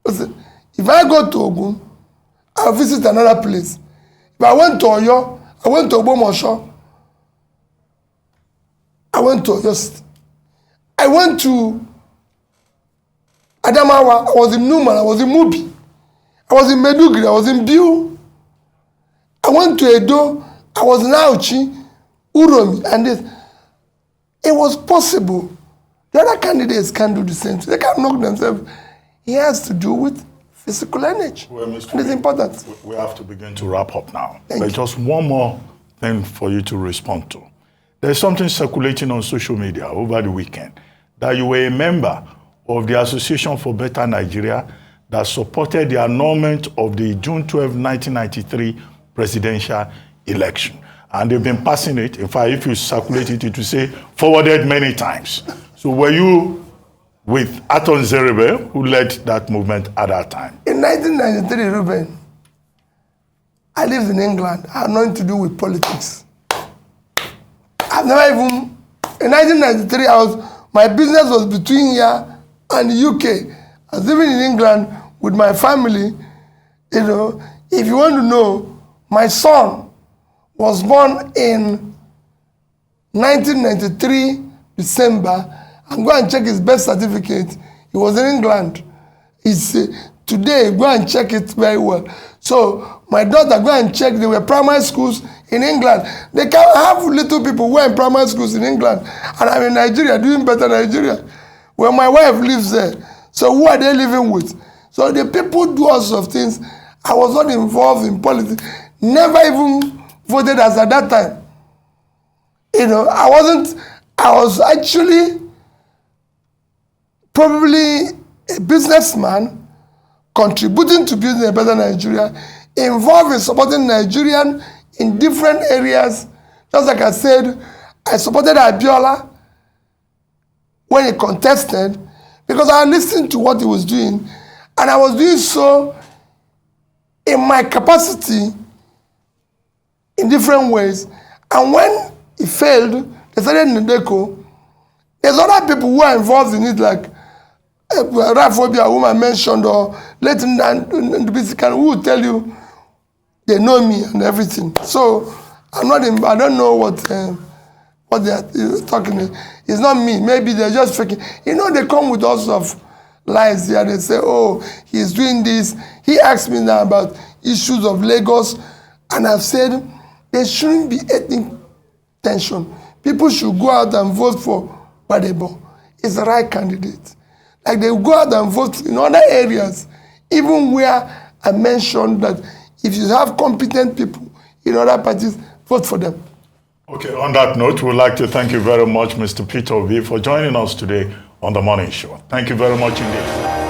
Listen, if I go to Ogun, I'll visit another place. If I went to Oyo, I went to Ogbomosho. I went to Oyo State. I went to Adamawa. I was in Numan. I was in Mubi. I was in Meduguri. I was in Biu. I went to Edo. I was in Auchi, Uromi, and this. It was possible. The other candidates can do the same thing. They can knock themselves. It has to do with physical energy. Well, and it's important. We have to begin to wrap up now. Thank There's you. just one more thing for you to respond to. There's something circulating on social media over the weekend that you were a member of the Association for Better Nigeria that supported the annulment of the June 12, 1993 presidential election. And they've been passing it. In fact, if you circulate it, it will say forwarded many times. So were you with Aton Zerebe, who led that movement at that time? In 1993, Ruben, I lived in England. I had nothing to do with politics. I've never even, in 1993, my business was between here and the UK. I was living in England with my family. You know, if you want to know, my son was born in 1993, December, and go and check his birth certificate. He was in England. It's today, go and check it very well. So my daughter, go and check, there were primary schools in England. They can have little people who are in primary schools in England, and I'm in Nigeria, doing better Nigeria. Well, my wife lives there. So who are they living with? So the people do all sorts of things. I was not involved in politics. Never even voted as at that time. You know, I was actually probably a businessman contributing to building a better Nigeria, involved in supporting Nigerians in different areas. Just like I said, I supported Abiola when he contested because I listened to what he was doing, and I was doing so in my capacity in different ways. And when he failed, they started Ndeko. There's other people who are involved in it, like Raphobia, whom I mentioned, or Leighton and who will tell you they know me and everything. So I don't know what they are talking about. It's not me. Maybe they're just faking. You know, they come with all sorts of lies here. They say, oh, he's doing this. He asked me now about issues of Lagos, and I've said there shouldn't be ethnic tension. People should go out and vote for Badebo. It's the right candidate. Like they go out and vote in other areas, even where I mentioned that if you have competent people in other parties, vote for them. Okay, on that note, we'd like to thank you very much, Mr. Peter Obi, for joining us today on The Morning Show. Thank you very much indeed.